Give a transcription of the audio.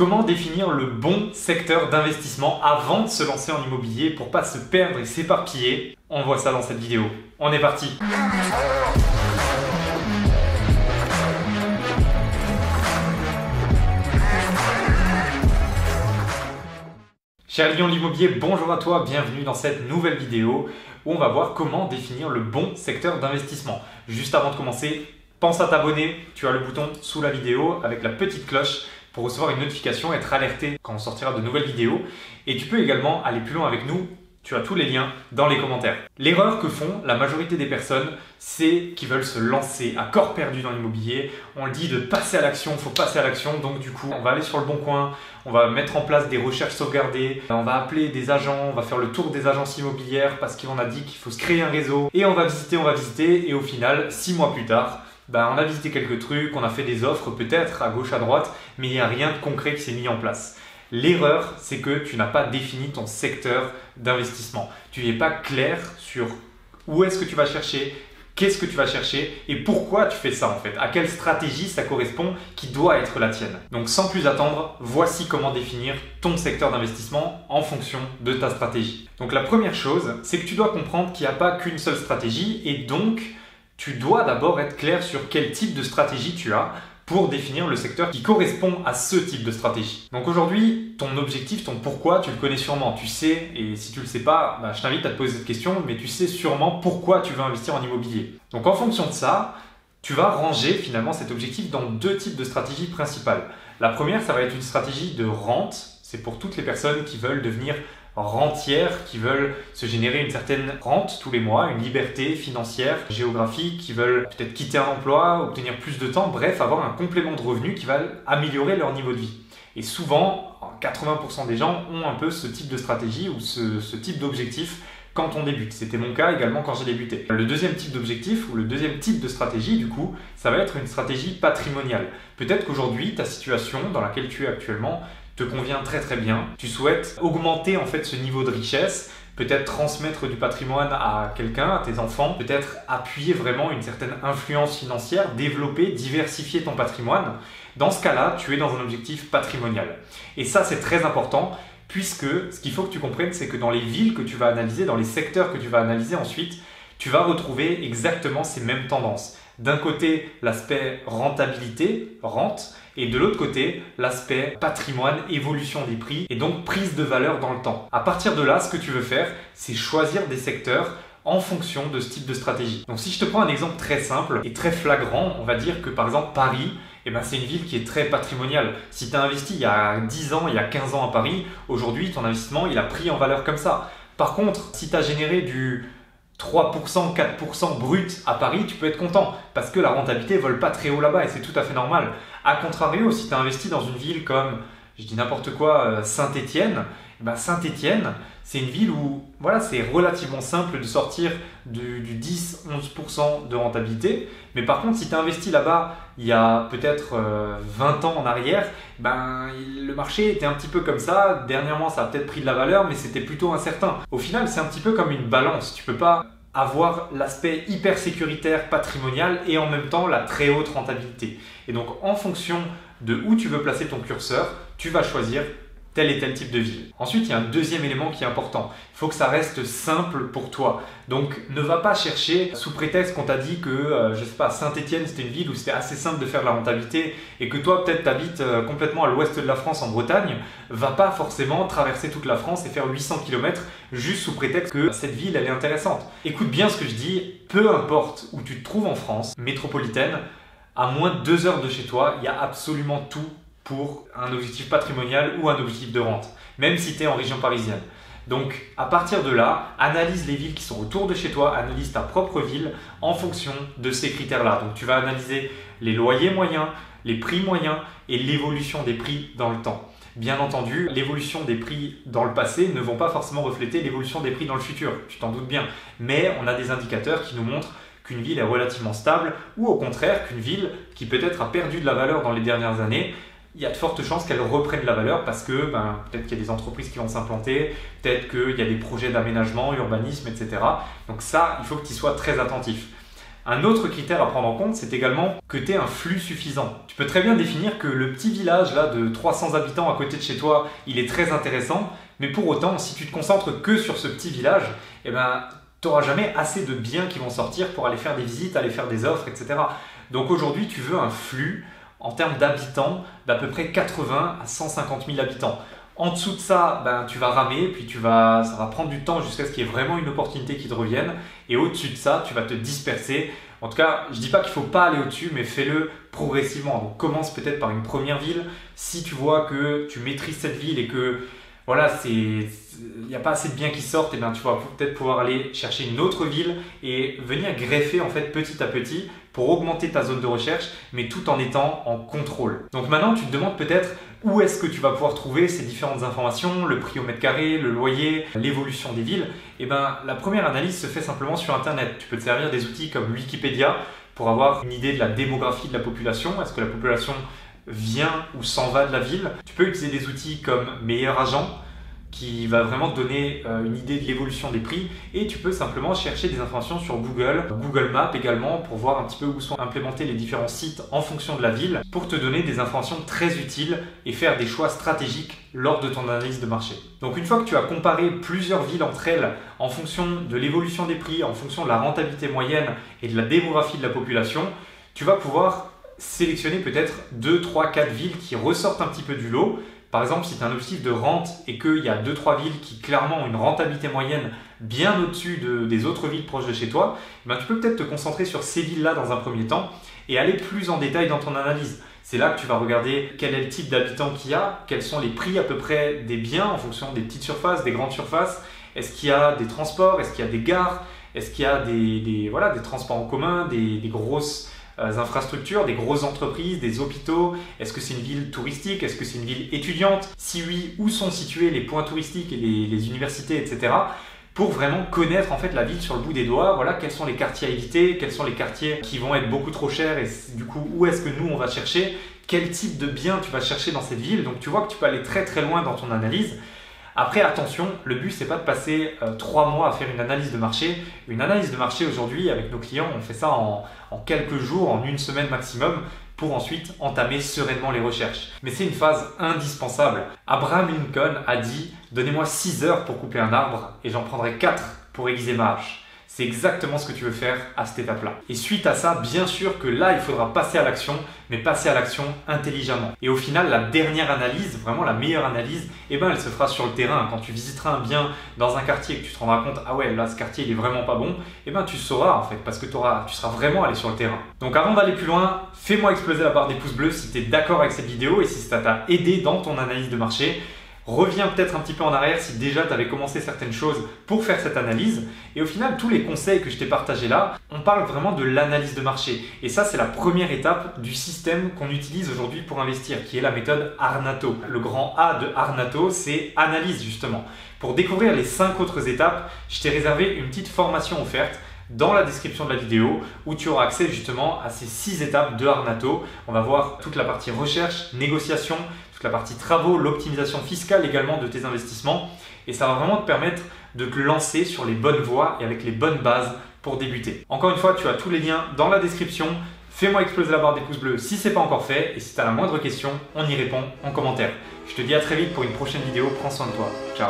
Comment définir le bon secteur d'investissement avant de se lancer en immobilier pour pas se perdre et s'éparpiller? On voit ça dans cette vidéo. On est parti! Cher Lion de l'immobilier, bonjour à toi, bienvenue dans cette nouvelle vidéo où on va voir comment définir le bon secteur d'investissement. Juste avant de commencer, pense à t'abonner, tu as le bouton sous la vidéo avec la petite cloche pour recevoir une notification, être alerté quand on sortira de nouvelles vidéos. Et tu peux également aller plus loin avec nous, tu as tous les liens dans les commentaires. L'erreur que font la majorité des personnes, c'est qu'ils veulent se lancer à corps perdu dans l'immobilier. On le dit de passer à l'action, il faut passer à l'action. Donc du coup, on va aller sur le bon coin, on va mettre en place des recherches sauvegardées, on va appeler des agents, on va faire le tour des agences immobilières parce qu'on a dit qu'il faut se créer un réseau. Et on va visiter et au final, 6 mois plus tard, on a visité quelques trucs, on a fait des offres peut-être à gauche, à droite, mais il n'y a rien de concret qui s'est mis en place. L'erreur, c'est que tu n'as pas défini ton secteur d'investissement. Tu n'es pas clair sur où est-ce que tu vas chercher, qu'est-ce que tu vas chercher et pourquoi tu fais ça en fait. À quelle stratégie ça correspond qui doit être la tienne. Donc sans plus attendre, voici comment définir ton secteur d'investissement en fonction de ta stratégie. Donc la première chose, c'est que tu dois comprendre qu'il n'y a pas qu'une seule stratégie et donc tu dois d'abord être clair sur quel type de stratégie tu as pour définir le secteur qui correspond à ce type de stratégie. Donc aujourd'hui, ton objectif, ton pourquoi, tu le connais sûrement. Tu sais, et si tu ne le sais pas, je t'invite à te poser cette question, mais tu sais sûrement pourquoi tu veux investir en immobilier. Donc en fonction de ça, tu vas ranger finalement cet objectif dans deux types de stratégies principales. La première, ça va être une stratégie de rente. C'est pour toutes les personnes qui veulent devenir rentières, qui veulent se générer une certaine rente tous les mois, une liberté financière, géographique, qui veulent peut-être quitter un emploi, obtenir plus de temps, bref, avoir un complément de revenu qui va améliorer leur niveau de vie. Et souvent, 80% des gens ont un peu ce type de stratégie ou ce type d'objectif quand on débute. C'était mon cas également quand j'ai débuté. Le deuxième type d'objectif ou le deuxième type de stratégie, du coup, ça va être une stratégie patrimoniale. Peut-être qu'aujourd'hui, ta situation dans laquelle tu es actuellement te convient très bien. Tu souhaites augmenter en fait ce niveau de richesse, peut-être transmettre du patrimoine à quelqu'un, à tes enfants, peut-être appuyer vraiment une certaine influence financière, développer, diversifier ton patrimoine. Dans ce cas-là, tu es dans un objectif patrimonial. Et ça, c'est très important puisque ce qu'il faut que tu comprennes, c'est que dans les villes que tu vas analyser, dans les secteurs que tu vas analyser ensuite, tu vas retrouver exactement ces mêmes tendances. D'un côté, l'aspect rentabilité, rente, et de l'autre côté, l'aspect patrimoine, évolution des prix et donc prise de valeur dans le temps. À partir de là, ce que tu veux faire, c'est choisir des secteurs en fonction de ce type de stratégie. Donc si je te prends un exemple très simple et très flagrant, on va dire que par exemple Paris, c'est une ville qui est très patrimoniale. Si tu as investi il y a 10 ans, il y a 15 ans à Paris, aujourd'hui ton investissement il a pris en valeur comme ça. Par contre, si tu as généré du 3%, 4% brut à Paris, tu peux être content parce que la rentabilité ne vole pas très haut là-bas et c'est tout à fait normal. A contrario, si tu as investi dans une ville comme, je dis n'importe quoi, Saint-Étienne, Saint-Étienne, c'est une ville où c'est relativement simple de sortir du 10-11% de rentabilité. Mais par contre, si tu as investi là-bas il y a peut-être 20 ans en arrière, le marché était un petit peu comme ça. Dernièrement, ça a peut-être pris de la valeur, mais c'était plutôt incertain. Au final, c'est un petit peu comme une balance. Tu ne peux pas avoir l'aspect hyper sécuritaire patrimonial et en même temps la très haute rentabilité. Et donc, en fonction de où tu veux placer ton curseur, tu vas choisir tel et tel type de ville. Ensuite, il y a un deuxième élément qui est important. Il faut que ça reste simple pour toi. Donc, ne va pas chercher sous prétexte qu'on t'a dit que, Saint-Étienne, c'était une ville où c'était assez simple de faire de la rentabilité et que toi, peut-être, tu habites complètement à l'ouest de la France, en Bretagne. Va pas forcément traverser toute la France et faire 800 km juste sous prétexte que cette ville, elle est intéressante. Écoute bien ce que je dis. Peu importe où tu te trouves en France métropolitaine, à moins de 2 heures de chez toi, il y a absolument tout pour un objectif patrimonial ou un objectif de rente, même si tu es en région parisienne. Donc, à partir de là, analyse les villes qui sont autour de chez toi, analyse ta propre ville en fonction de ces critères-là. Donc, tu vas analyser les loyers moyens, les prix moyens et l'évolution des prix dans le temps. Bien entendu, l'évolution des prix dans le passé ne vont pas forcément refléter l'évolution des prix dans le futur, tu t'en doutes bien. Mais on a des indicateurs qui nous montrent qu'une ville est relativement stable ou au contraire qu'une ville qui peut-être a perdu de la valeur dans les dernières années, il y a de fortes chances qu'elle reprenne de la valeur parce que peut-être qu'il y a des entreprises qui vont s'implanter, peut-être qu'il y a des projets d'aménagement, urbanisme, etc. Donc ça, il faut que tu y sois très attentif. Un autre critère à prendre en compte, c'est également que tu aies un flux suffisant. Tu peux très bien définir que le petit village là, de 300 habitants à côté de chez toi, il est très intéressant, mais pour autant, si tu te concentres que sur ce petit village, tu n'auras jamais assez de biens qui vont sortir pour aller faire des visites, aller faire des offres, etc. Donc aujourd'hui, tu veux un flux en termes d'habitants d'à peu près 80 à 150 000 habitants. En dessous de ça, tu vas ramer, puis ça va prendre du temps jusqu'à ce qu'il y ait vraiment une opportunité qui te revienne. Et au-dessus de ça, tu vas te disperser. En tout cas, je ne dis pas qu'il ne faut pas aller au-dessus, mais fais-le progressivement. Donc commence peut-être par une première ville. Si tu vois que tu maîtrises cette ville et que voilà, il n'y a pas assez de biens qui sortent, tu vas peut-être pouvoir aller chercher une autre ville et venir greffer en fait petit à petit pour augmenter ta zone de recherche, mais tout en étant en contrôle. Donc maintenant, tu te demandes peut-être où est-ce que tu vas pouvoir trouver ces différentes informations, le prix au mètre carré, le loyer, l'évolution des villes. La première analyse se fait simplement sur Internet. Tu peux te servir des outils comme Wikipédia pour avoir une idée de la démographie de la population. Est-ce que la population vient ou s'en va de la ville? Tu peux utiliser des outils comme Meilleur Agent qui va vraiment te donner une idée de l'évolution des prix, et tu peux simplement chercher des informations sur Google Maps également pour voir un petit peu où sont implémentés les différents sites en fonction de la ville pour te donner des informations très utiles et faire des choix stratégiques lors de ton analyse de marché. Donc une fois que tu as comparé plusieurs villes entre elles en fonction de l'évolution des prix, en fonction de la rentabilité moyenne et de la démographie de la population, tu vas pouvoir sélectionner peut-être 2, 3, 4 villes qui ressortent un petit peu du lot. Par exemple, si tu as un objectif de rente et qu'il y a 2-3 villes qui clairement ont une rentabilité moyenne bien au-dessus des autres villes proches de chez toi, tu peux peut-être te concentrer sur ces villes-là dans un premier temps et aller plus en détail dans ton analyse. C'est là que tu vas regarder quel est le type d'habitants qu'il y a, quels sont les prix à peu près des biens en fonction des petites surfaces, des grandes surfaces. Est-ce qu'il y a des transports, est-ce qu'il y a des gares, est-ce qu'il y a des transports en commun, des grosses infrastructures, des grosses entreprises, des hôpitaux. Est-ce que c'est une ville touristique? Est-ce que c'est une ville étudiante? Si oui, où sont situés les points touristiques et les universités, etc. Pour vraiment connaître en fait la ville sur le bout des doigts. Voilà, quels sont les quartiers à éviter, quels sont les quartiers qui vont être beaucoup trop chers et du coup où est-ce que nous on va chercher, quel type de bien tu vas chercher dans cette ville. Donc tu vois que tu peux aller très très loin dans ton analyse. Après, attention, le but, c'est pas de passer 3 mois à faire une analyse de marché. Une analyse de marché aujourd'hui, avec nos clients, on fait ça en quelques jours, en une semaine maximum, pour ensuite entamer sereinement les recherches. Mais c'est une phase indispensable. Abraham Lincoln a dit « Donnez-moi 6 heures pour couper un arbre et j'en prendrai 4 pour aiguiser ma hache ». C'est exactement ce que tu veux faire à cette étape-là. Et suite à ça, bien sûr que là, il faudra passer à l'action, mais passer à l'action intelligemment. Et au final, la dernière analyse, vraiment la meilleure analyse, elle se fera sur le terrain. Quand tu visiteras un bien dans un quartier et que tu te rendras compte, ah ouais, là, ce quartier, il est vraiment pas bon, tu sauras en fait, parce que tu seras vraiment allé sur le terrain. Donc avant d'aller plus loin, fais-moi exploser la barre des pouces bleus si tu es d'accord avec cette vidéo et si ça t'a aidé dans ton analyse de marché. Reviens peut-être un petit peu en arrière si déjà tu avais commencé certaines choses pour faire cette analyse. Et au final, tous les conseils que je t'ai partagés là, on parle vraiment de l'analyse de marché. Et ça, c'est la première étape du système qu'on utilise aujourd'hui pour investir, qui est la méthode Arnato. Le grand A de Arnato, c'est analyse justement. Pour découvrir les 5 autres étapes, je t'ai réservé une petite formation offerte dans la description de la vidéo où tu auras accès justement à ces 6 étapes de Arnato. On va voir toute la partie recherche, négociation, toute la partie travaux, l'optimisation fiscale également de tes investissements, et ça va vraiment te permettre de te lancer sur les bonnes voies et avec les bonnes bases pour débuter. Encore une fois, tu as tous les liens dans la description. Fais-moi exploser la barre des pouces bleus si ce n'est pas encore fait, et si tu as la moindre question, on y répond en commentaire. Je te dis à très vite pour une prochaine vidéo. Prends soin de toi. Ciao.